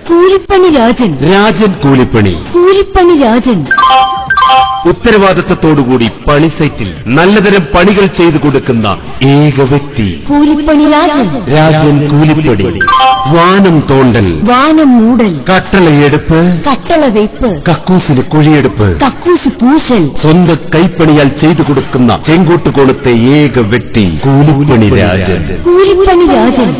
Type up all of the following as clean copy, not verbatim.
കൂലിപ്പണി രാജൻ. രാജൻ കൂലിപ്പണി. കൂലിപ്പണി രാജൻ. ഉത്തരവാദിത്തത്തോടുകൂടി പണി സൈറ്റിൽ നല്ലതരം പണികൾ ചെയ്തു കൊടുക്കുന്ന ഏക വ്യക്തി കൂലിപ്പണി രാജൻ. രാജൻ കൂലിപ്പണി. വാനം തോണ്ടൽ, വാനം മൂടൽ, കട്ടളയെടുപ്പ്, കട്ടള വെയ്പ്പ്, കക്കൂസിന് കുഴിയെടുപ്പ്, കക്കൂസ് പൂശൽ, സ്വന്തം കൈപ്പണിയാൽ ചെയ്തു കൊടുക്കുന്ന ചെങ്കോട്ടുകോണത്തെ ഏക വ്യക്തി കൂലിപ്പണി രാജൻ. കൂലിപ്പണി രാജൻ.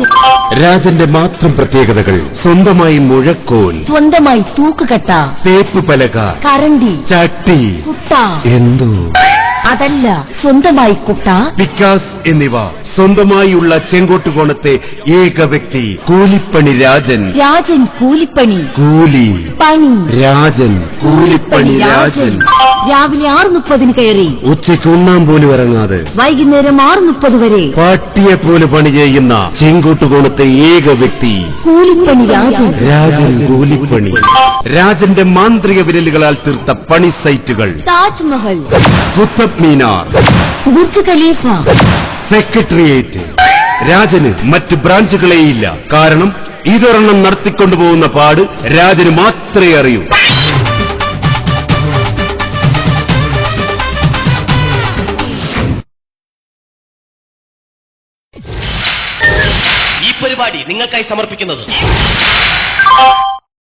രാജന്റെ മാത്രം പ്രത്യേകതകൾ: സ്വന്തമായി മുഴക്കോൽ, സ്വന്തമായി തൂക്കുകട്ട, തേപ്പ് പലക, കരണ്ടി, ചട്ടി, കുട്ട, എന്തോ അതല്ല സ്വന്തമായി കുട്ട, പിക്കാസ് എന്നിവ സ്വന്തമായുള്ള ചെങ്കോട്ടുകോണത്തെ ഏക വ്യക്തി കൂലിപ്പണി രാജൻ. രാജൻ കൂലിപ്പണി. കൂലി പണി രാജൻ. കൂലിപ്പണി രാജൻ. രാവിലെ 6:30 കയറി ഉച്ചയ്ക്ക് ഉണ്ണാൻ പോലും ഇറങ്ങാതെ വൈകുന്നേരം 6:30 വരെ പാട്ടിയെ പോലെ പണി ചെയ്യുന്ന ചെങ്കോട്ടുകോണത്തെ ഏക വ്യക്തി കൂലിപ്പണി രാജൻ. രാജൻ കൂലിപ്പണി. രാജന്റെ മാന്ത്രിക വിരലുകളാൽ തീർത്ത പണി സൈറ്റുകൾ: Taj Mahal, Qutub Minar, Burj Khalifa, secretariat. രാജന് മറ്റ് ബ്രാഞ്ചുകളേയില്ല. കാരണം ഇതൊരെണ്ണം നടത്തിക്കൊണ്ടുപോകുന്ന പാട് രാജന് മാത്രമേ അറിയൂ. ഈ പരിപാടി നിങ്ങൾക്കായി സമർപ്പിക്കുന്നത്